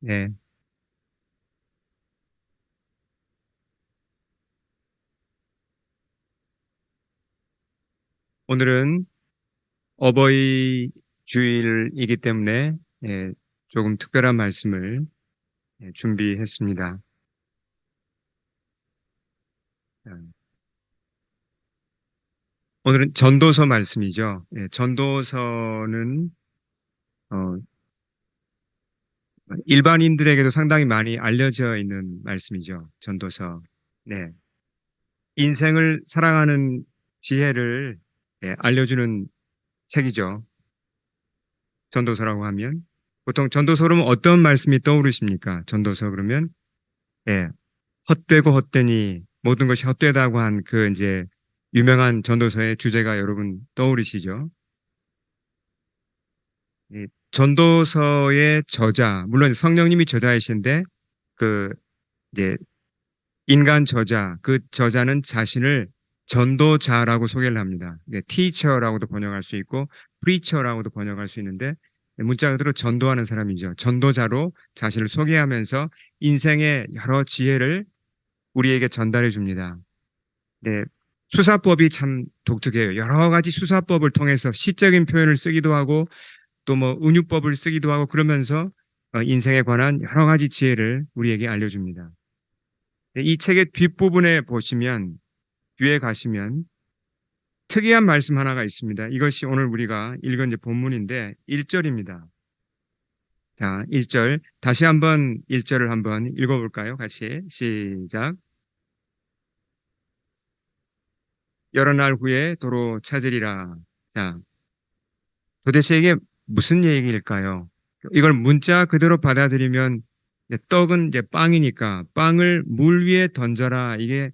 네. 오늘은 어버이 주일이기 때문에 예, 조금 특별한 말씀을 준비했습니다. 어, 오늘은 전도서 말씀이죠. 전도서는 어, 일반인들에게도 상당히 많이 알려져 있는 말씀이죠. 전도서. 네. 인생을 살아가는 지혜를 알려주는 책이죠. 전도서라고 하면. 보통 전도서 그러면 어떤 말씀이 떠오르십니까? 전도서 그러면 예, 헛되고 헛되니 모든 것이 헛되다고 한 그 이제 유명한 전도서의 주제가 여러분 떠오르시죠? 이 전도서의 저자, 물론 성령님이 저자이신데 그 이제 인간 저자, 그 저자는 자신을 전도자라고 소개를 합니다. teacher라고도 번역할 수 있고 preacher라고도 번역할 수 있는데 문자 그대로 전도하는 사람이죠. 전도자로 자신을 소개하면서 인생의 여러 지혜를 우리에게 전달해 줍니다. 네, 수사법이 참 독특해요. 여러 가지 수사법을 통해서 시적인 표현을 쓰기도 하고 또 뭐 은유법을 쓰기도 하고 그러면서 인생에 관한 여러 가지 지혜를 우리에게 알려줍니다. 네, 이 책의 뒷부분에 보시면 뒤에 가시면 특이한 말씀 하나가 있습니다. 이것이 오늘 우리가 읽은 이제 본문인데 1절입니다. 자, 1절 다시 한번 1절을 한번 읽어볼까요? 같이 시작. 여러 날 후에 도로 찾으리라. 자, 도대체 이게 무슨 얘기일까요? 이걸 문자 그대로 받아들이면 이제 떡은 이제 빵이니까 빵을 물 위에 던져라. 이게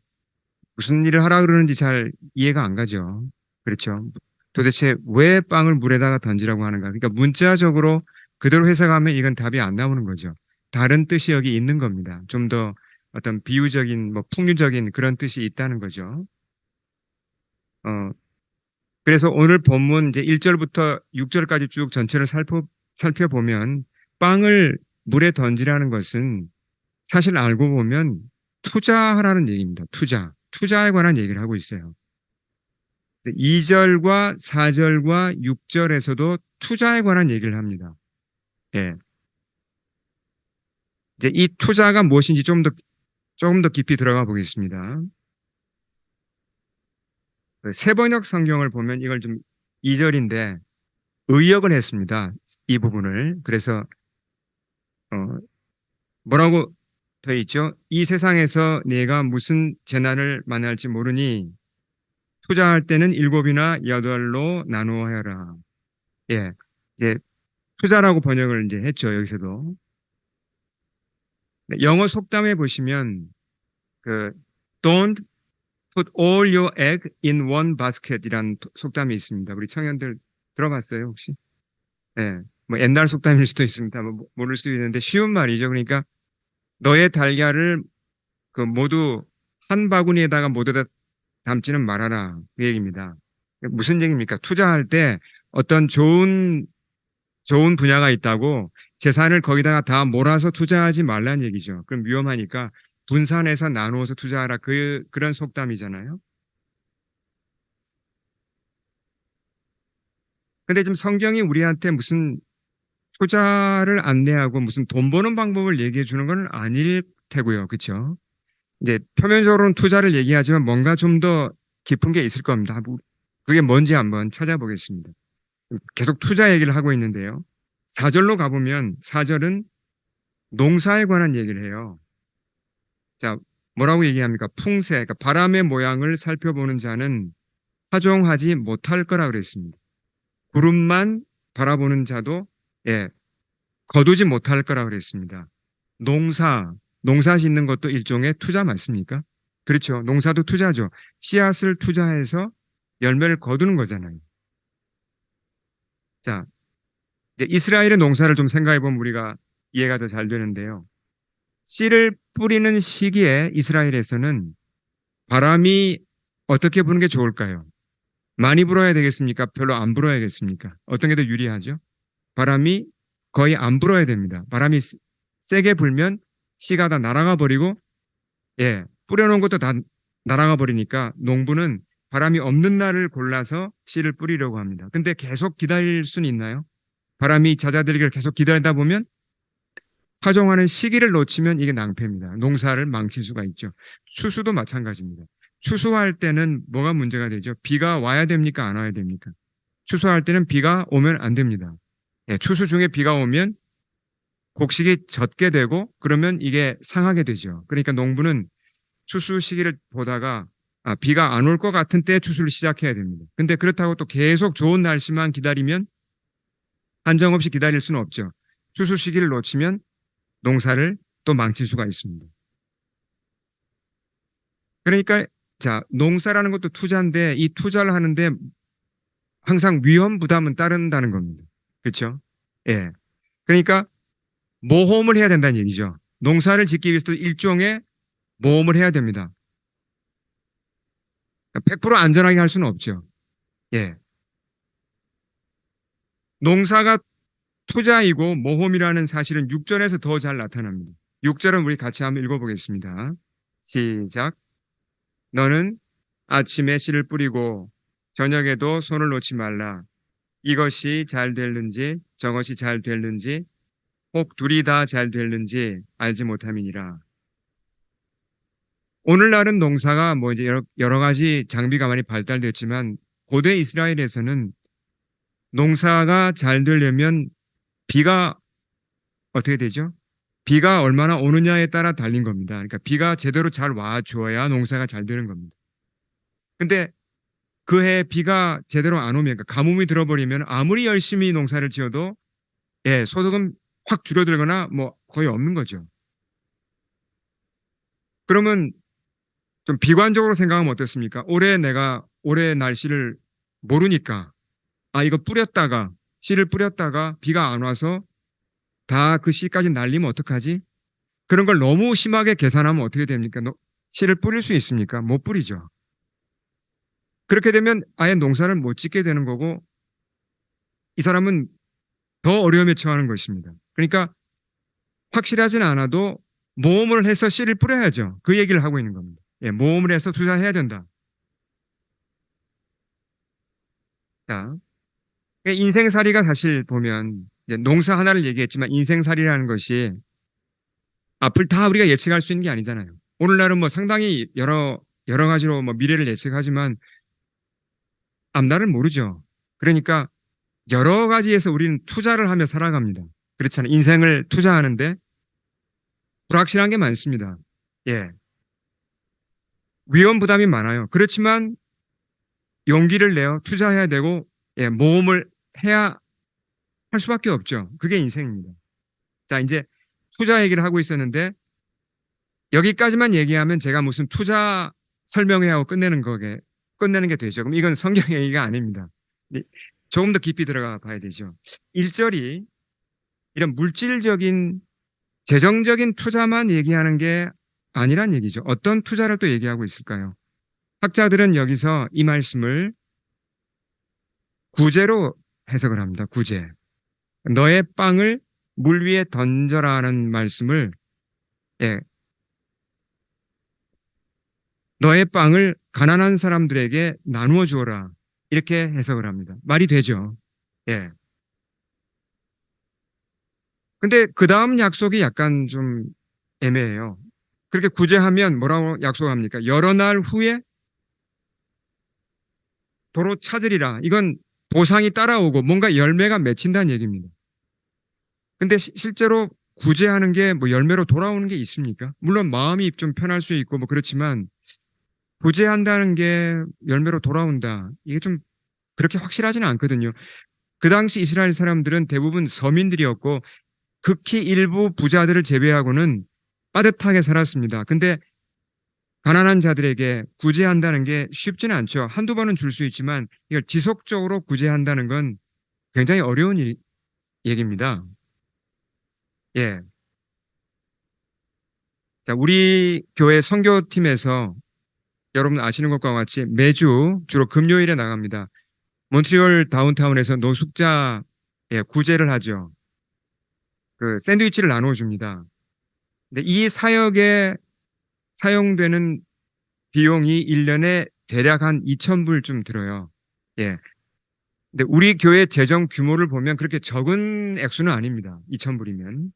무슨 일을 하라 그러는지 잘 이해가 안 가죠. 그렇죠. 도대체 왜 빵을 물에다가 던지라고 하는가? 그러니까 문자적으로 그대로 해석하면 이건 답이 안 나오는 거죠. 다른 뜻이 여기 있는 겁니다. 좀 더 어떤 비유적인, 뭐 풍유적인 그런 뜻이 있다는 거죠. 어, 그래서 오늘 본문 이제 1절부터 6절까지 쭉 전체를 살펴보면 빵을 물에 던지라는 것은 사실 알고 보면 투자하라는 얘기입니다. 투자. 투자에 관한 얘기를 하고 있어요. 2절과 4절과 6절에서도 투자에 관한 얘기를 합니다. 예. 이제 이 투자가 무엇인지 조금 더 깊이 들어가 보겠습니다. 그 세번역 성경을 보면 이걸 좀 2절인데 의역을 했습니다. 이 부분을. 그래서 어, 뭐라고 되어 있죠? 이 세상에서 내가 무슨 재난을 만날지 모르니 투자할 때는 일곱이나 여덟로 나누어 해라. 예. 이제 투자라고 번역을 이제 했죠. 여기서도. 네, 영어 속담에 보시면 그 don't put all your egg in one basket이라는 속담이 있습니다. 우리 청년들 들어봤어요, 혹시? 예. 뭐 옛날 속담일 수도 있습니다. 뭐 모를 수도 있는데 쉬운 말이죠. 그러니까 너의 달걀을 그 모두 한 바구니에다가 모두 다 담지는 말아라. 그 얘기입니다. 무슨 얘기입니까? 투자할 때 어떤 좋은 분야가 있다고 재산을 거기다가 다 몰아서 투자하지 말라는 얘기죠. 그럼 위험하니까 분산해서 나누어서 투자하라. 그런 속담이잖아요. 근데 지금 성경이 우리한테 무슨 투자를 안내하고 무슨 돈 버는 방법을 얘기해 주는 건 아닐 테고요. 그렇죠? 이제 표면적으로는 투자를 얘기하지만 뭔가 좀 더 깊은 게 있을 겁니다. 그게 뭔지 한번 찾아보겠습니다. 계속 투자 얘기를 하고 있는데요. 4절로 가보면 4절은 농사에 관한 얘기를 해요. 자, 뭐라고 얘기합니까? 풍세, 그러니까 바람의 모양을 살펴보는 자는 파종하지 못할 거라 그랬습니다. 구름만 바라보는 자도 예, 거두지 못할 거라 그랬습니다. 농사 짓는 것도 일종의 투자 맞습니까? 그렇죠. 농사도 투자죠. 씨앗을 투자해서 열매를 거두는 거잖아요. 자, 이제 이스라엘의 농사를 좀 생각해 보면 우리가 이해가 더 잘 되는데요. 씨를 뿌리는 시기에 이스라엘에서는 바람이 어떻게 부는 게 좋을까요? 많이 불어야 되겠습니까? 별로 안 불어야겠습니까? 어떤 게 더 유리하죠? 바람이 거의 안 불어야 됩니다. 바람이 세게 불면 씨가 다 날아가 버리고 예, 뿌려놓은 것도 다 날아가 버리니까 농부는 바람이 없는 날을 골라서 씨를 뿌리려고 합니다. 근데 계속 기다릴 수는 있나요? 바람이 잦아들기를 계속 기다리다 보면 파종하는 시기를 놓치면 이게 낭패입니다. 농사를 망칠 수가 있죠. 추수도 마찬가지입니다. 추수할 때는 뭐가 문제가 되죠? 비가 와야 됩니까? 안 와야 됩니까? 추수할 때는 비가 오면 안 됩니다. 예, 추수 중에 비가 오면 곡식이 젖게 되고 그러면 이게 상하게 되죠. 그러니까 농부는 추수 시기를 보다가 비가 안 올 것 같은 때에 추수를 시작해야 됩니다. 근데 그렇다고 또 계속 좋은 날씨만 기다리면 한정없이 기다릴 수는 없죠. 추수 시기를 놓치면 농사를 또 망칠 수가 있습니다. 그러니까 자, 농사라는 것도 투자인데 이 투자를 하는데 항상 위험 부담은 따른다는 겁니다. 그렇죠? 예. 그러니까 모험을 해야 된다는 얘기죠. 농사를 짓기 위해서도 일종의 모험을 해야 됩니다. 100% 안전하게 할 수는 없죠. 예. 농사가 투자이고 모험이라는 사실은 6절에서 더 잘 나타납니다. 6절은 우리 같이 한번 읽어보겠습니다. 시작. 너는 아침에 씨를 뿌리고 저녁에도 손을 놓지 말라. 이것이 잘 될는지 저것이 잘 될는지 혹 둘이 다 잘 될는지 알지 못함이니라. 오늘날은 농사가 뭐 이제 여러 가지 장비가 많이 발달됐지만 고대 이스라엘에서는 농사가 잘 되려면 비가 어떻게 되죠? 비가 얼마나 오느냐에 따라 달린 겁니다. 그러니까 비가 제대로 잘 와줘야 농사가 잘 되는 겁니다. 근데 그 해 비가 제대로 안 오면, 그러니까 가뭄이 들어버리면 아무리 열심히 농사를 지어도 예, 소득은 확 줄어들거나 뭐 거의 없는 거죠. 그러면 좀 비관적으로 생각하면 어떻습니까? 올해 날씨를 모르니까 이거 뿌렸다가 씨를 뿌렸다가 비가 안 와서 다 그 씨까지 날리면 어떡하지? 그런 걸 너무 심하게 계산하면 어떻게 됩니까? 씨를 뿌릴 수 있습니까? 못 뿌리죠. 그렇게 되면 아예 농사를 못 짓게 되는 거고 이 사람은 더 어려움에 처하는 것입니다. 그러니까 확실하진 않아도 모험을 해서 씨를 뿌려야죠. 그 얘기를 하고 있는 겁니다. 예, 모험을 해서 투자해야 된다. 자, 인생살이가 사실 보면 농사 하나를 얘기했지만 인생살이라는 것이 앞을 다 우리가 예측할 수 있는 게 아니잖아요. 오늘날은 뭐 상당히 여러 가지로 뭐 미래를 예측하지만 앞날을 모르죠. 그러니까 여러 가지에서 우리는 투자를 하며 살아갑니다. 그렇잖아요. 인생을 투자하는데 불확실한 게 많습니다. 예. 위험 부담이 많아요. 그렇지만 용기를 내어 투자해야 되고 예, 모험을 해야 할 수밖에 없죠. 그게 인생입니다. 자, 이제 투자 얘기를 하고 있었는데 여기까지만 얘기하면 제가 무슨 투자 설명회 하고 끝내는 게 되죠. 그럼 이건 성경 얘기가 아닙니다. 조금 더 깊이 들어가 봐야 되죠. 1절이 이런 물질적인 재정적인 투자만 얘기하는 게 아니란 얘기죠. 어떤 투자를 또 얘기하고 있을까요? 학자들은 여기서 이 말씀을 구제로 해석을 합니다. 구제. 너의 빵을 물 위에 던져라는 말씀을 예, 너의 빵을 가난한 사람들에게 나누어 주어라. 이렇게 해석을 합니다. 말이 되죠. 예. 근데 그 다음 약속이 약간 좀 애매해요. 그렇게 구제하면 뭐라고 약속합니까? 여러 날 후에 도로 찾으리라. 이건 보상이 따라오고 뭔가 열매가 맺힌다는 얘기입니다. 근데 실제로 구제하는 게 뭐 열매로 돌아오는 게 있습니까? 물론 마음이 좀 편할 수 있고 뭐 그렇지만 구제한다는 게 열매로 돌아온다. 이게 좀 그렇게 확실하지는 않거든요. 그 당시 이스라엘 사람들은 대부분 서민들이었고 극히 일부 부자들을 제외하고는 빠듯하게 살았습니다. 근데 가난한 자들에게 구제한다는 게 쉽지는 않죠. 한두 번은 줄 수 있지만 이걸 지속적으로 구제한다는 건 굉장히 어려운 얘기입니다. 예. 자, 우리 교회 선교팀에서 여러분 아시는 것과 같이 매주 주로 금요일에 나갑니다. 몬트리올 다운타운에서 노숙자 구제를 하죠. 그 샌드위치를 나눠 줍니다. 근데 이 사역에 사용되는 비용이 1년에 대략 한 2,000불쯤 들어요. 예. 근데 우리 교회 재정 규모를 보면 그렇게 적은 액수는 아닙니다. 2,000불이면.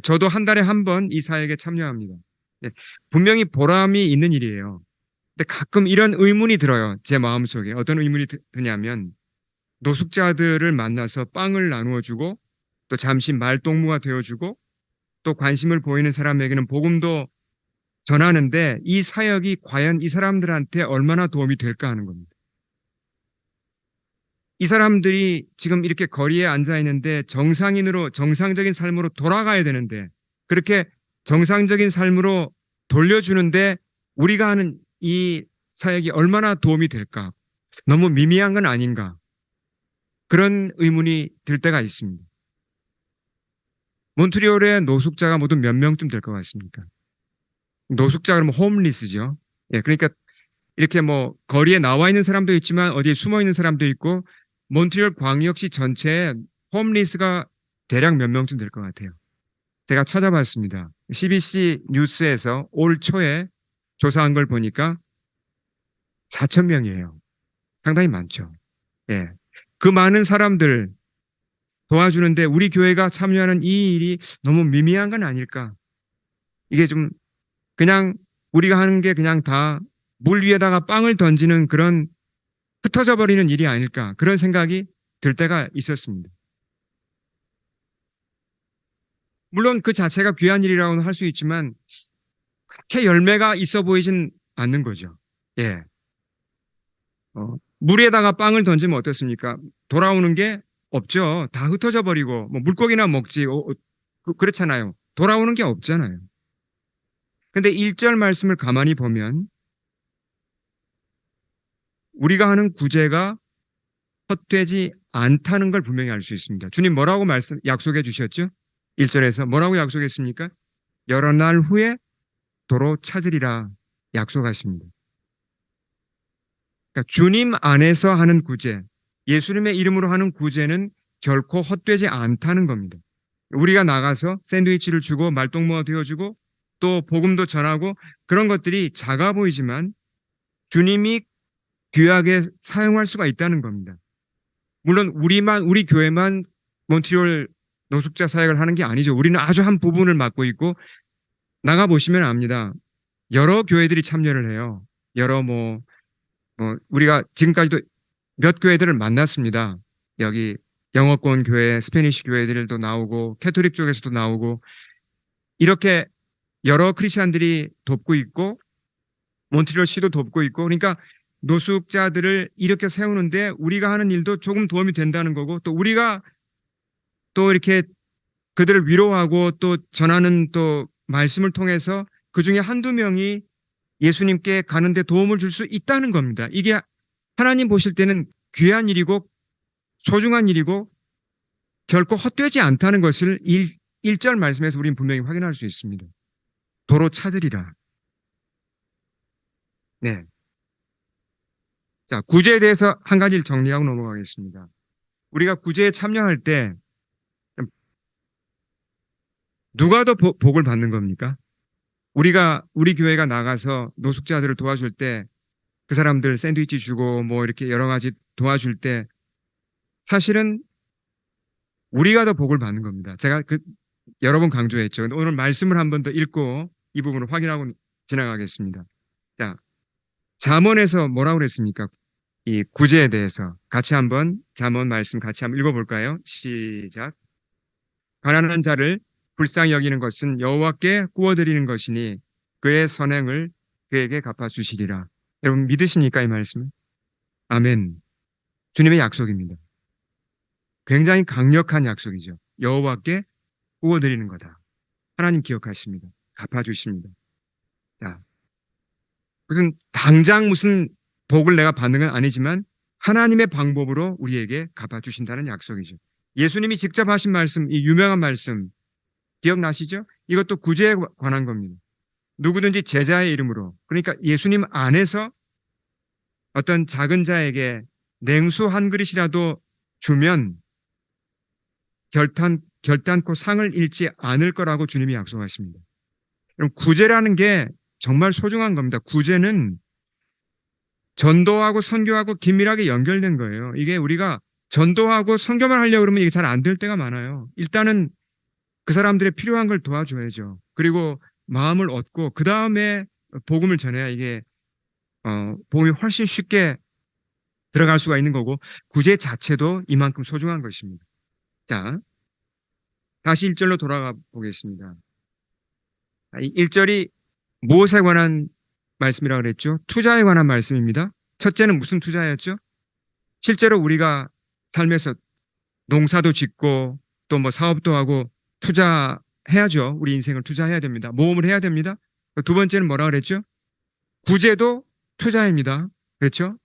저도 한 달에 한 번 이 사역에 참여합니다. 예. 분명히 보람이 있는 일이에요. 근데 가끔 이런 의문이 들어요. 제 마음속에. 어떤 의문이 드냐면 노숙자들을 만나서 빵을 나누어 주고 또 잠시 말동무가 되어 주고 또 관심을 보이는 사람에게는 복음도 전하는데 이 사역이 과연 이 사람들한테 얼마나 도움이 될까 하는 겁니다. 이 사람들이 지금 이렇게 거리에 앉아 있는데 정상인으로 정상적인 삶으로 돌아가야 되는데 그렇게 정상적인 삶으로 돌려주는데 우리가 하는 이 사역이 얼마나 도움이 될까? 너무 미미한 건 아닌가? 그런 의문이 들 때가 있습니다. 몬트리올의 노숙자가 모두 몇 명쯤 될 것 같습니까? 노숙자 그러면 홈리스죠. 예, 그러니까 이렇게 뭐 거리에 나와 있는 사람도 있지만 어디에 숨어 있는 사람도 있고 몬트리올 광역시 전체에 홈리스가 대략 몇 명쯤 될 것 같아요. 제가 찾아봤습니다. CBC 뉴스에서 올 초에 조사한 걸 보니까 4천 명이에요. 상당히 많죠. 예. 그 많은 사람들 도와주는데 우리 교회가 참여하는 이 일이 너무 미미한 건 아닐까? 이게 좀 그냥 우리가 하는 게 그냥 다 물 위에다가 빵을 던지는 그런 흩어져 버리는 일이 아닐까? 그런 생각이 들 때가 있었습니다. 물론 그 자체가 귀한 일이라고는 할 수 있지만 그렇게 열매가 있어 보이진 않는 거죠. 예. 물에다가 빵을 던지면 어떻습니까? 돌아오는 게 없죠. 다 흩어져 버리고 뭐 물고기나 먹지. 그렇잖아요. 돌아오는 게 없잖아요. 근데 1절 말씀을 가만히 보면 우리가 하는 구제가 헛되지 않다는 걸 분명히 알 수 있습니다. 주님 뭐라고 약속해 주셨죠? 1절에서 뭐라고 약속했습니까? 여러 날 후에 도로 찾으리라 약속하십니다. 그러니까 주님 안에서 하는 구제, 예수님의 이름으로 하는 구제는 결코 헛되지 않다는 겁니다. 우리가 나가서 샌드위치를 주고 말동무가 되어주고 또 복음도 전하고 그런 것들이 작아 보이지만 주님이 귀하게 사용할 수가 있다는 겁니다. 물론 우리 교회만 몬트리올 노숙자 사역을 하는 게 아니죠. 우리는 아주 한 부분을 맡고 있고 나가 보시면 압니다. 여러 교회들이 참여를 해요. 여러 우리가 지금까지도 몇 교회들을 만났습니다. 여기 영어권 교회, 스페니시 교회들도 나오고 캐토릭 쪽에서도 나오고 이렇게 여러 크리스천들이 돕고 있고 몬트리올 시도 돕고 있고 그러니까 노숙자들을 이렇게 세우는데 우리가 하는 일도 조금 도움이 된다는 거고 또 우리가 또 이렇게 그들을 위로하고 또 전하는 또 말씀을 통해서 그 중에 한두 명이 예수님께 가는데 도움을 줄 수 있다는 겁니다. 이게 하나님 보실 때는 귀한 일이고 소중한 일이고 결코 헛되지 않다는 것을 1절 말씀에서 우리는 분명히 확인할 수 있습니다. 도로 찾으리라. 네. 자, 구제에 대해서 한 가지를 정리하고 넘어가겠습니다. 우리가 구제에 참여할 때 누가 더 복을 받는 겁니까? 우리 교회가 나가서 노숙자들을 도와줄 때 그 사람들 샌드위치 주고 뭐 이렇게 여러 가지 도와줄 때 사실은 우리가 더 복을 받는 겁니다. 제가 여러 번 강조했죠. 오늘 말씀을 한 번 더 읽고 이 부분을 확인하고 지나가겠습니다. 자, 잠언에서 뭐라고 그랬습니까? 이 구제에 대해서 같이 한번 잠언 말씀 같이 한번 읽어볼까요? 시작. 가난한 자를 불쌍히 여기는 것은 여호와께 구워드리는 것이니 그의 선행을 그에게 갚아주시리라. 여러분 믿으십니까 이 말씀? 아멘. 주님의 약속입니다. 굉장히 강력한 약속이죠. 여호와께 구워드리는 거다. 하나님 기억하십니다. 갚아주십니다. 자, 당장 무슨 복을 내가 받는 건 아니지만 하나님의 방법으로 우리에게 갚아주신다는 약속이죠. 예수님이 직접 하신 말씀, 이 유명한 말씀 기억나시죠? 이것도 구제에 관한 겁니다. 누구든지 제자의 이름으로 그러니까 예수님 안에서 어떤 작은 자에게 냉수 한 그릇이라도 주면 결단코 상을 잃지 않을 거라고 주님이 약속하십니다. 그럼 구제라는 게 정말 소중한 겁니다. 구제는 전도하고 선교하고 긴밀하게 연결된 거예요. 이게 우리가 전도하고 선교만 하려고 그러면 이게 잘 안 될 때가 많아요. 일단은 그 사람들의 필요한 걸 도와줘야죠. 그리고 마음을 얻고 그 다음에 복음을 전해야 이게 복음이 훨씬 쉽게 들어갈 수가 있는 거고 구제 자체도 이만큼 소중한 것입니다. 자, 다시 1절로 돌아가 보겠습니다. 1절이 무엇에 관한 말씀이라고 그랬죠? 투자에 관한 말씀입니다. 첫째는 무슨 투자였죠? 실제로 우리가 삶에서 농사도 짓고 또 뭐 사업도 하고 투자해야죠. 우리 인생을 투자해야 됩니다. 모험을 해야 됩니다. 두 번째는 뭐라 그랬죠? 구제도 투자입니다. 그렇죠?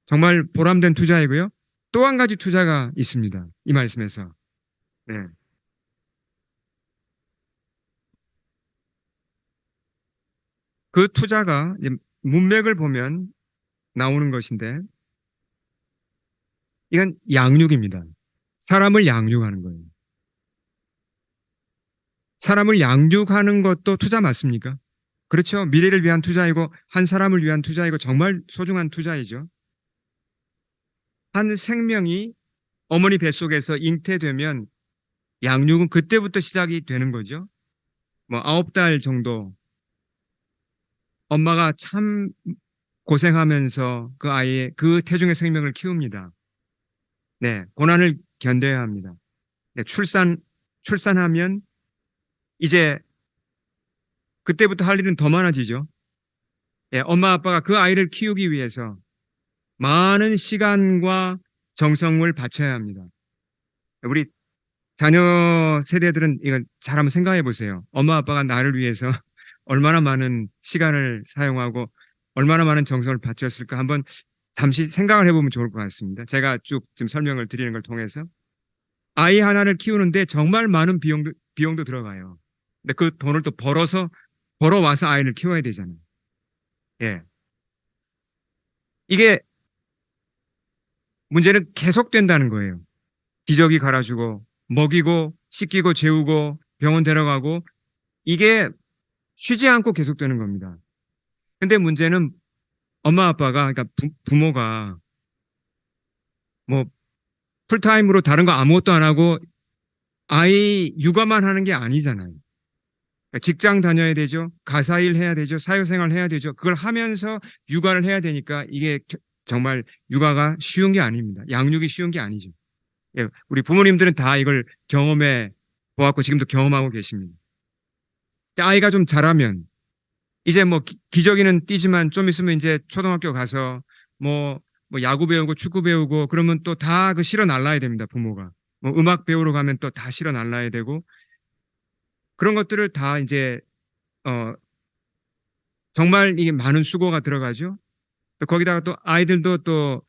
정말 보람된 투자이고요. 또 한 가지 투자가 있습니다. 이 말씀에서. 네. 그 투자가 이제 문맥을 보면 나오는 것인데 이건 양육입니다. 사람을 양육하는 거예요. 사람을 양육하는 것도 투자 맞습니까? 그렇죠. 미래를 위한 투자이고 한 사람을 위한 투자이고 정말 소중한 투자이죠. 한 생명이 어머니 뱃속에서 잉태되면 양육은 그때부터 시작이 되는 거죠. 뭐 9달 정도 엄마가 참 고생하면서 그 아이의 그 태중의 생명을 키웁니다. 네, 고난을 견뎌야 합니다. 네, 출산하면 이제 그때부터 할 일은 더 많아지죠. 예, 엄마 아빠가 그 아이를 키우기 위해서 많은 시간과 정성을 바쳐야 합니다. 우리 자녀 세대들은 이건 잘 한번 생각해 보세요. 엄마 아빠가 나를 위해서 얼마나 많은 시간을 사용하고 얼마나 많은 정성을 바쳤을까 한번 잠시 생각을 해보면 좋을 것 같습니다. 제가 쭉 지금 설명을 드리는 걸 통해서 아이 하나를 키우는데 정말 많은 비용도 들어가요. 근데 그 돈을 또 벌어와서 아이를 키워야 되잖아요. 예. 이게 문제는 계속된다는 거예요. 기저귀 갈아주고, 먹이고, 씻기고, 재우고, 병원 데려가고, 이게 쉬지 않고 계속되는 겁니다. 근데 문제는 엄마 아빠가, 그러니까 부모가 뭐 풀타임으로 다른 거 아무것도 안 하고 아이 육아만 하는 게 아니잖아요. 그러니까 직장 다녀야 되죠. 가사일 해야 되죠. 사회생활 해야 되죠. 그걸 하면서 육아를 해야 되니까 이게 정말 육아가 쉬운 게 아닙니다. 양육이 쉬운 게 아니죠. 예, 우리 부모님들은 다 이걸 경험해 보았고 지금도 경험하고 계십니다. 아이가 좀 자라면 이제 뭐 기저귀는 뛰지만 좀 있으면 이제 초등학교 가서 뭐 야구 배우고 축구 배우고 그러면 또 다 그 실어 날라야 됩니다. 부모가. 뭐 음악 배우러 가면 또 다 실어 날라야 되고 그런 것들을 다 이제 어 정말 이게 많은 수고가 들어가죠. 또 거기다가 또 아이들도 또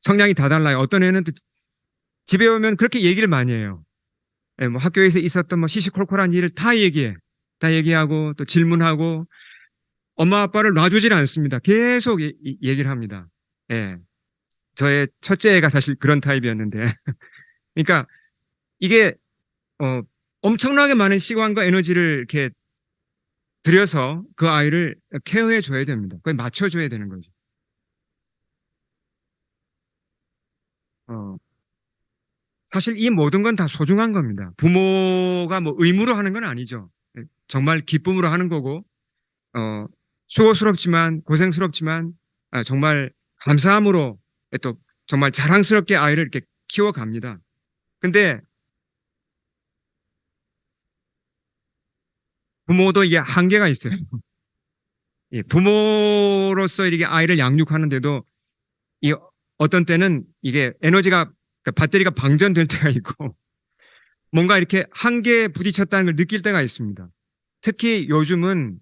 성향이 다 달라요. 어떤 애는 또 집에 오면 그렇게 얘기를 많이 해요. 예, 뭐 학교에서 있었던 뭐 시시콜콜한 일을 다 얘기해. 다 얘기하고 또 질문하고 엄마 아빠를 놔주질 않습니다. 계속 얘기를 합니다. 예. 저의 첫째 애가 사실 그런 타입이었는데. 그러니까 이게 어, 엄청나게 많은 시간과 에너지를 이렇게 들여서 그 아이를 케어해 줘야 됩니다. 그걸 맞춰줘야 되는 거죠. 어, 사실 이 모든 건 다 소중한 겁니다. 부모가 뭐 의무로 하는 건 아니죠. 정말 기쁨으로 하는 거고, 어, 수고스럽지만, 고생스럽지만, 정말 감사함으로 또 정말 자랑스럽게 아이를 이렇게 키워갑니다. 근데 부모도 이게 한계가 있어요. 예, 부모로서 이렇게 아이를 양육하는데도 이 어떤 때는 이게 에너지가 그러니까 배터리가 방전될 때가 있고 뭔가 이렇게 한계에 부딪혔다는 걸 느낄 때가 있습니다. 특히 요즘은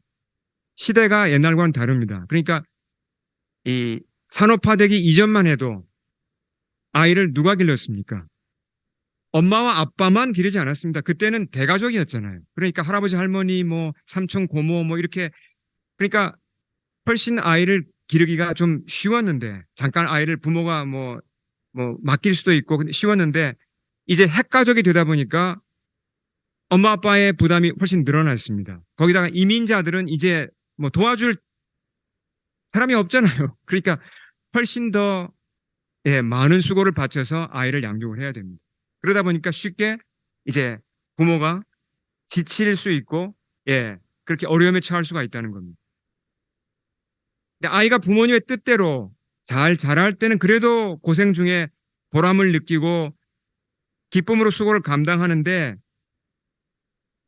시대가 옛날과는 다릅니다. 그러니까 이 산업화되기 이전만 해도 아이를 누가 길렀습니까? 엄마와 아빠만 기르지 않았습니다. 그때는 대가족이었잖아요. 그러니까 할아버지, 할머니, 뭐 삼촌, 고모 뭐 이렇게 그러니까 훨씬 아이를 기르기가 좀 쉬웠는데 잠깐 아이를 부모가 뭐 맡길 수도 있고 쉬웠는데 이제 핵가족이 되다 보니까 엄마 아빠의 부담이 훨씬 늘어났습니다. 거기다가 이민자들은 이제 뭐 도와줄 사람이 없잖아요. 그러니까 훨씬 더 많은 수고를 바쳐서 아이를 양육을 해야 됩니다. 그러다 보니까 쉽게 이제 부모가 지칠 수 있고 그렇게 어려움에 처할 수가 있다는 겁니다. 근데 아이가 부모님의 뜻대로 잘 자랄 때는 그래도 고생 중에 보람을 느끼고 기쁨으로 수고를 감당하는데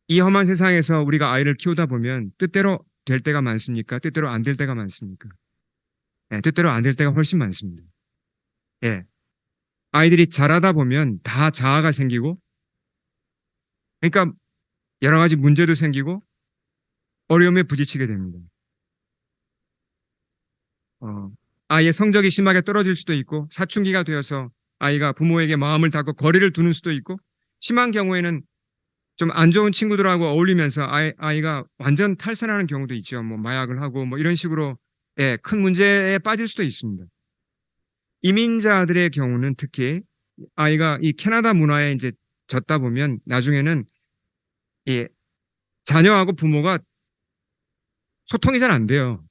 이 험한 세상에서 우리가 아이를 키우다 보면 뜻대로 될 때가 많습니까? 뜻대로 안 될 때가 많습니까? 뜻대로 안 될 때가 훨씬 많습니다. 예. 아이들이 자라다 보면 다 자아가 생기고 그러니까 여러 가지 문제도 생기고 어려움에 부딪히게 됩니다. 아이의 성적이 심하게 떨어질 수도 있고 사춘기가 되어서 아이가 부모에게 마음을 닫고 거리를 두는 수도 있고 심한 경우에는 좀 안 좋은 친구들하고 어울리면서 아이가 완전 탈선하는 경우도 있죠. 뭐 마약을 하고 뭐 이런 식으로 큰 문제에 빠질 수도 있습니다. 이민자들의 경우는 특히 아이가 이 캐나다 문화에 이제 젖다 보면 나중에는 이 자녀하고 부모가 소통이 잘 안 돼요.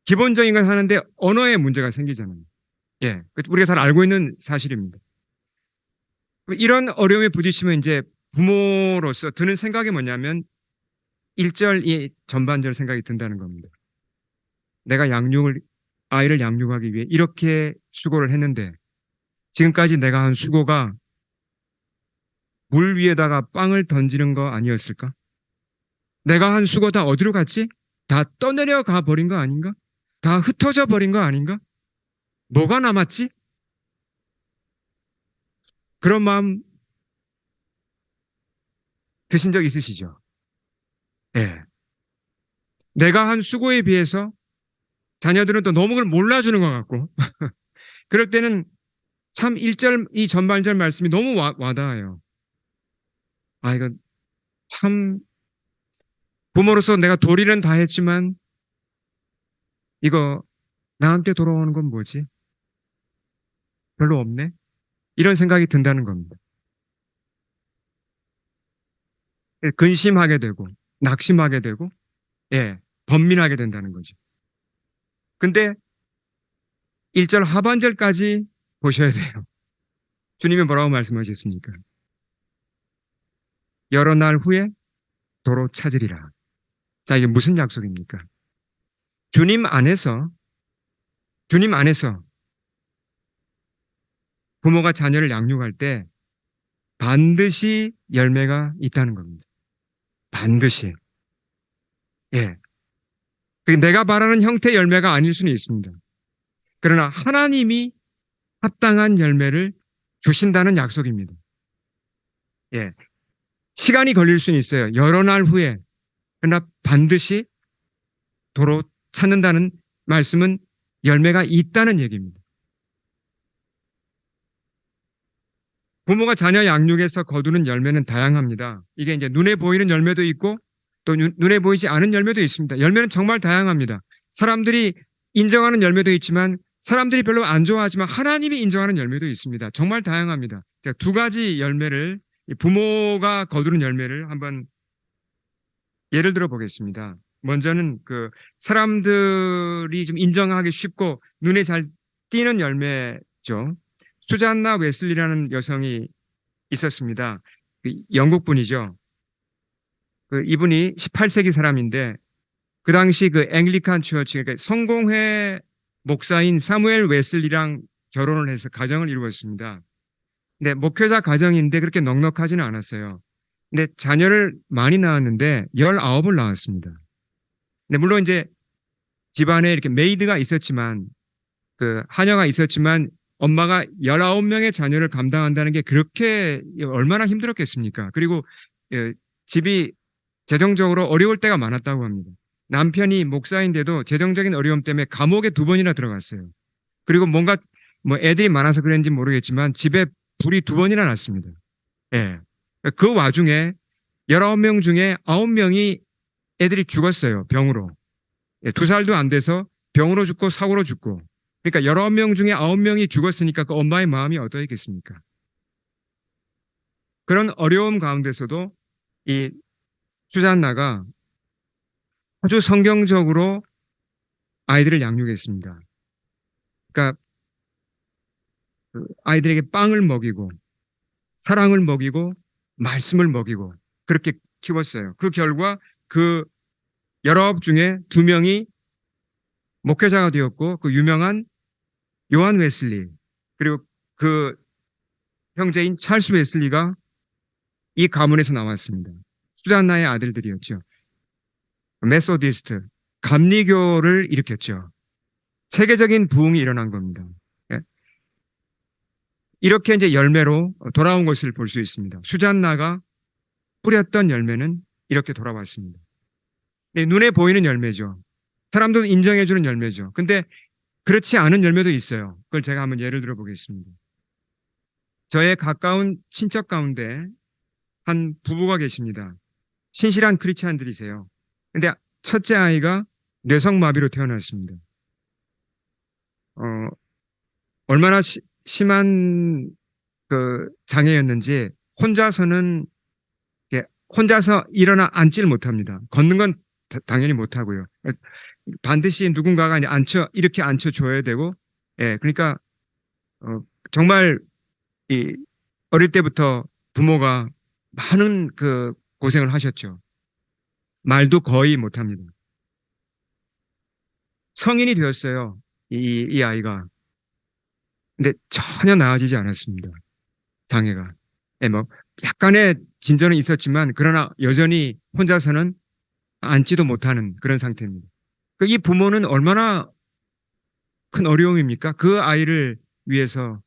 기본적인 걸 하는데 언어에 문제가 생기잖아요. 우리가 잘 알고 있는 사실입니다. 이런 어려움에 부딪히면 이제 부모로서 드는 생각이 뭐냐면 1절, 이 전반절 생각이 든다는 겁니다. 내가 아이를 양육하기 위해 이렇게 수고를 했는데 지금까지 내가 한 수고가 물 위에다가 빵을 던지는 거 아니었을까? 내가 한 수고 다 어디로 갔지? 다 떠내려가 버린 거 아닌가? 다 흩어져 버린 거 아닌가? 뭐가 남았지? 그런 마음 드신 적 있으시죠? 예. 내가 한 수고에 비해서 자녀들은 또 너무 그걸 몰라주는 것 같고 그럴 때는 참 1절 이 전반절 말씀이 너무 와닿아요. 이거 참 부모로서 내가 도리는 다 했지만 이거 나한테 돌아오는 건 뭐지? 별로 없네? 이런 생각이 든다는 겁니다. 근심하게 되고 낙심하게 되고 번민하게 된다는 거죠. 근데 1절 하반절까지 보셔야 돼요. 주님이 뭐라고 말씀하셨습니까? 여러 날 후에 도로 찾으리라. 자, 이게 무슨 약속입니까? 주님 안에서 부모가 자녀를 양육할 때 반드시 열매가 있다는 겁니다. 반드시. 예. 내가 바라는 형태의 열매가 아닐 수는 있습니다. 그러나 하나님이 합당한 열매를 주신다는 약속입니다. 예. 시간이 걸릴 수는 있어요. 여러 날 후에. 그러나 반드시 도로 찾는다는 말씀은 열매가 있다는 얘기입니다. 부모가 자녀 양육에서 거두는 열매는 다양합니다. 이게 이제 눈에 보이는 열매도 있고 또 눈에 보이지 않은 열매도 있습니다. 열매는 정말 다양합니다. 사람들이 인정하는 열매도 있지만 사람들이 별로 안 좋아하지만 하나님이 인정하는 열매도 있습니다. 정말 다양합니다. 두 가지 열매를 부모가 거두는 열매를 한번 예를 들어 보겠습니다. 먼저는 그 사람들이 좀 인정하기 쉽고 눈에 잘 띄는 열매죠. 수잔나 웨슬리라는 여성이 있었습니다. 영국 분이죠. 이분이 18세기 사람인데 그 당시 그 앵글리칸 처치, 그러니까 성공회 목사인 사무엘 웨슬리랑 결혼을 해서 가정을 이루었습니다. 근데 목회자 가정인데 그렇게 넉넉하지는 않았어요. 근데 자녀를 많이 낳았는데 19을 낳았습니다. 근데 물론 이제 집안에 이렇게 메이드가 있었지만 그 하녀가 있었지만 엄마가 19명의 자녀를 감당한다는 게 그렇게 얼마나 힘들었겠습니까? 그리고 집이 재정적으로 어려울 때가 많았다고 합니다. 남편이 목사인데도 재정적인 어려움 때문에 감옥에 2번이나 들어갔어요. 그리고 뭔가 뭐 애들이 많아서 그랬는지 모르겠지만 집에 불이 2번이나 났습니다. 예. 그 와중에 19명 중에 9명이 애들이 죽었어요. 병으로. 2살도 안 돼서 병으로 죽고 사고로 죽고. 그러니까 19명 중에 9명이 죽었으니까 그 엄마의 마음이 어떠했겠습니까? 그런 어려움 가운데서도 이 수잔나가 아주 성경적으로 아이들을 양육했습니다. 그러니까 그 아이들에게 빵을 먹이고 사랑을 먹이고 말씀을 먹이고 그렇게 키웠어요. 그 결과 그 19 중에 2명이 목회자가 되었고 그 유명한 요한 웨슬리 그리고 그 형제인 찰스 웨슬리가 이 가문에서 나왔습니다. 수잔나의 아들들이었죠. 메소디스트, 감리교를 일으켰죠. 세계적인 부흥이 일어난 겁니다. 예? 이렇게 이제 열매로 돌아온 것을 볼 수 있습니다. 수잔나가 뿌렸던 열매는 이렇게 돌아왔습니다. 네, 눈에 보이는 열매죠. 사람도 인정해주는 열매죠. 근데 그렇지 않은 열매도 있어요. 그걸 제가 한번 예를 들어 보겠습니다. 저의 가까운 친척 가운데 한 부부가 계십니다. 신실한 크리스찬들이세요. 근데 첫째 아이가 뇌성마비로 태어났습니다. 어, 얼마나 심한 그 장애였는지 혼자서는 혼자서 일어나 앉지를 못합니다. 걷는 건 당연히 못하고요. 반드시 누군가가 이제 이렇게 앉혀줘야 되고, 예, 그러니까, 정말 이 어릴 때부터 부모가 많은 그 고생을 하셨죠. 말도 거의 못합니다. 성인이 되었어요. 이 아이가. 근데 전혀 나아지지 않았습니다. 장애가. 예, 뭐, 약간의 진전은 있었지만, 그러나 여전히 혼자서는 앉지도 못하는 그런 상태입니다. 이 부모는 얼마나 큰 어려움입니까? 그 아이를 위해서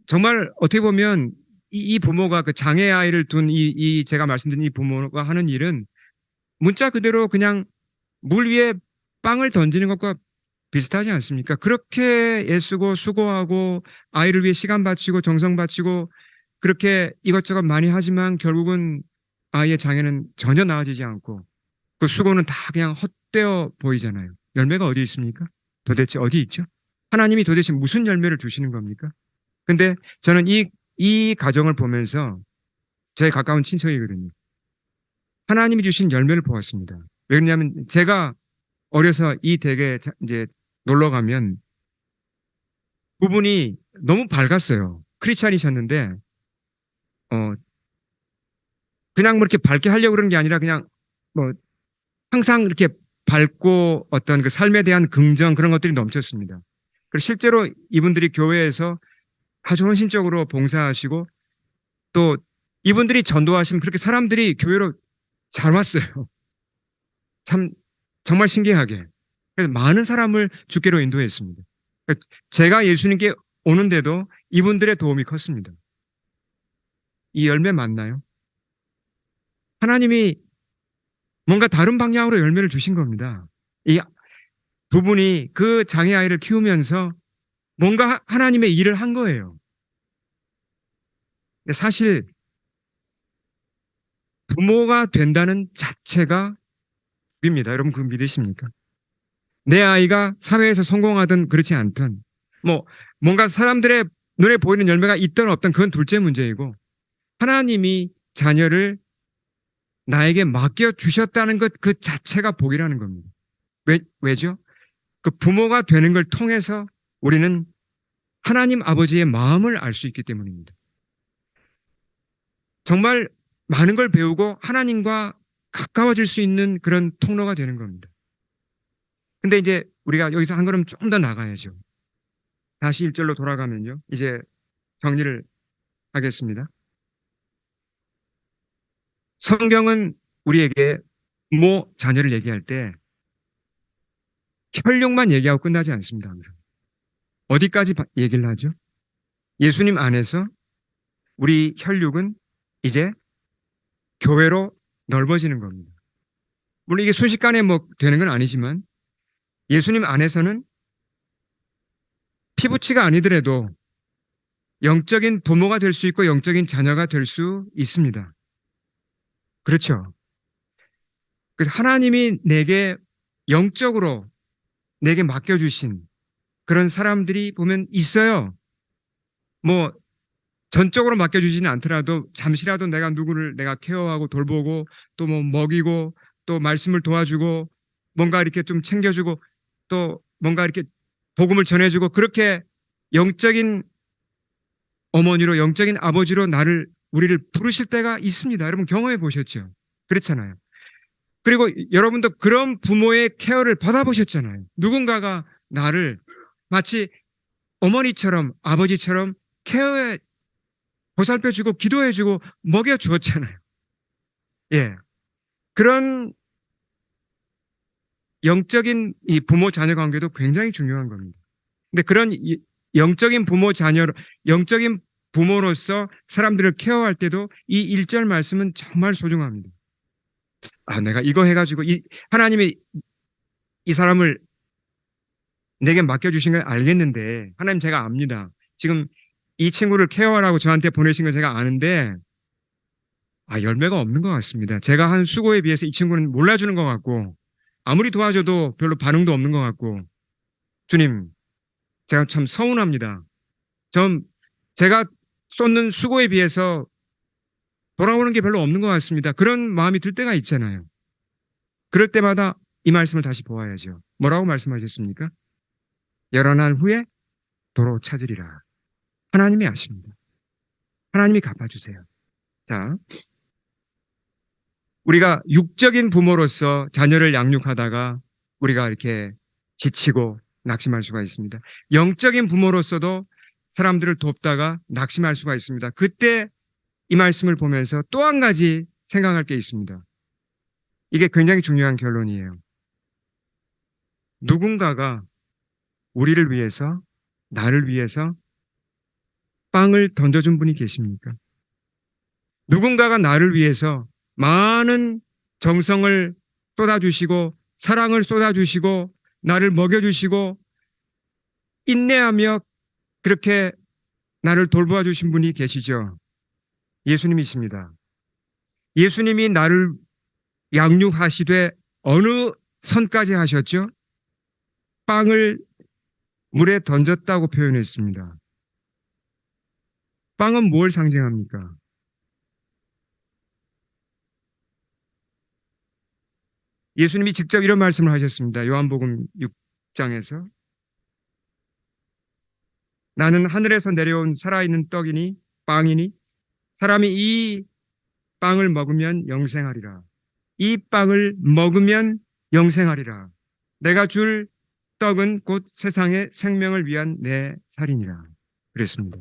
정말 어떻게 보면 이 부모가 그 장애 아이를 둔 제가 말씀드린 이 부모가 하는 일은 문자 그대로 그냥 물 위에 빵을 던지는 것과 비슷하지 않습니까? 그렇게 애쓰고 수고하고 아이를 위해 시간 바치고 정성 바치고 그렇게 이것저것 많이 하지만 결국은 아이의 장애는 전혀 나아지지 않고 그 수고는 다 그냥 헛되어 보이잖아요. 열매가 어디 있습니까? 도대체 어디 있죠? 하나님이 도대체 무슨 열매를 주시는 겁니까? 근데 저는 이 가정을 보면서 저의 가까운 친척이거든요. 하나님이 주신 열매를 보았습니다. 왜 그러냐면 제가 어려서 이 댁에 이제 놀러 가면 부분이 너무 밝았어요. 크리스찬이셨는데 어 그냥 뭐 이렇게 밝게 하려고 그러는 게 아니라 그냥 뭐 항상 이렇게 밝고 어떤 그 삶에 대한 긍정 그런 것들이 넘쳤습니다. 그리고 실제로 이분들이 교회에서 아주 헌신적으로 봉사하시고 또 이분들이 전도하시면 그렇게 사람들이 교회로 잘 왔어요. 참 정말 신기하게. 그래서 많은 사람을 주께로 인도했습니다. 그러니까 제가 예수님께 오는데도 이분들의 도움이 컸습니다. 이 열매 맞나요? 하나님이 뭔가 다른 방향으로 열매를 주신 겁니다. 이 두 분이 그 장애 아이를 키우면서 뭔가 하나님의 일을 한 거예요. 사실 부모가 된다는 자체가 복입니다. 여러분 그거 믿으십니까? 내 아이가 사회에서 성공하든 그렇지 않든 뭐 뭔가 사람들의 눈에 보이는 열매가 있든 없든 그건 둘째 문제이고 하나님이 자녀를 나에게 맡겨 주셨다는 것 그 자체가 복이라는 겁니다. 왜죠? 그 부모가 되는 걸 통해서 우리는 하나님 아버지의 마음을 알 수 있기 때문입니다. 정말 많은 걸 배우고 하나님과 가까워질 수 있는 그런 통로가 되는 겁니다. 근데 이제 우리가 여기서 한 걸음 좀 더 나가야죠. 다시 1절로 돌아가면요. 이제 정리를 하겠습니다. 성경은 우리에게 부모, 자녀를 얘기할 때 혈육만 얘기하고 끝나지 않습니다. 항상. 어디까지 얘기를 하죠? 예수님 안에서 우리 혈육은 이제 교회로 넓어지는 겁니다. 물론 이게 순식간에 뭐 되는 건 아니지만 예수님 안에서는 피부치가 아니더라도 영적인 부모가 될 수 있고 영적인 자녀가 될 수 있습니다. 그렇죠. 그래서 하나님이 내게 영적으로 내게 맡겨주신 그런 사람들이 보면 있어요. 뭐 전적으로 맡겨주지는 않더라도 잠시라도 내가 누구를 내가 케어하고 돌보고 또 뭐 먹이고 또 말씀을 도와주고 뭔가 이렇게 좀 챙겨주고 또 뭔가 이렇게 복음을 전해주고 그렇게 영적인 어머니로 영적인 아버지로 우리를 부르실 때가 있습니다. 여러분 경험해 보셨죠? 그렇잖아요. 그리고 여러분도 그런 부모의 케어를 받아보셨잖아요. 누군가가 나를 마치 어머니처럼 아버지처럼 케어해 보살펴주고 기도해주고 먹여주었잖아요. 예. 그런 영적인 이 부모 자녀 관계도 굉장히 중요한 겁니다. 근데 그런 영적인 영적인 부모로서 사람들을 케어할 때도 이 1절 말씀은 정말 소중합니다. 아, 내가 이거 해가지고 하나님이 이 사람을 내게 맡겨주신 걸 알겠는데, 하나님 제가 압니다. 지금 이 친구를 케어하라고 저한테 보내신 걸 제가 아는데, 열매가 없는 것 같습니다. 제가 한 수고에 비해서 이 친구는 몰라주는 것 같고, 아무리 도와줘도 별로 반응도 없는 것 같고, 주님, 제가 참 서운합니다. 제가 쏟는 수고에 비해서 돌아오는 게 별로 없는 것 같습니다. 그런 마음이 들 때가 있잖아요. 그럴 때마다 이 말씀을 다시 보아야죠. 뭐라고 말씀하셨습니까? 열한 후에 도로 찾으리라. 하나님이 아십니다. 하나님이 갚아주세요. 자, 우리가 육적인 부모로서 자녀를 양육하다가 우리가 이렇게 지치고 낙심할 수가 있습니다. 영적인 부모로서도 사람들을 돕다가 낙심할 수가 있습니다. 그때 이 말씀을 보면서 또 한 가지 생각할 게 있습니다. 이게 굉장히 중요한 결론이에요. 누군가가 우리를 위해서, 나를 위해서 빵을 던져준 분이 계십니까? 누군가가 나를 위해서 많은 정성을 쏟아주시고 사랑을 쏟아주시고 나를 먹여주시고 인내하며 그렇게 나를 돌보아 주신 분이 계시죠. 예수님이십니다. 예수님이 나를 양육하시되 어느 선까지 하셨죠? 빵을 물에 던졌다고 표현했습니다. 빵은 뭘 상징합니까? 예수님이 직접 이런 말씀을 하셨습니다. 요한복음 6장에서 나는 하늘에서 내려온 살아있는 떡이니 빵이니 사람이 이 빵을 먹으면 영생하리라. 이 빵을 먹으면 영생하리라. 내가 줄 떡은 곧 세상의 생명을 위한 내 살이니라. 그랬습니다.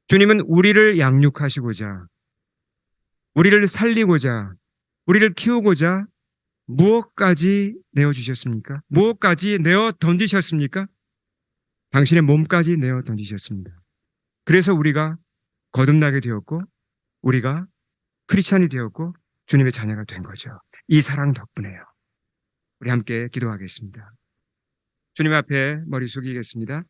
주님은 우리를 양육하시고자 우리를 살리고자 우리를 키우고자 무엇까지 내어주셨습니까? 무엇까지 내어 던지셨습니까? 당신의 몸까지 내어 던지셨습니다. 그래서 우리가 거듭나게 되었고 우리가 크리스찬이 되었고 주님의 자녀가 된 거죠. 이 사랑 덕분에요. 우리 함께 기도하겠습니다. 주님 앞에 머리 숙이겠습니다.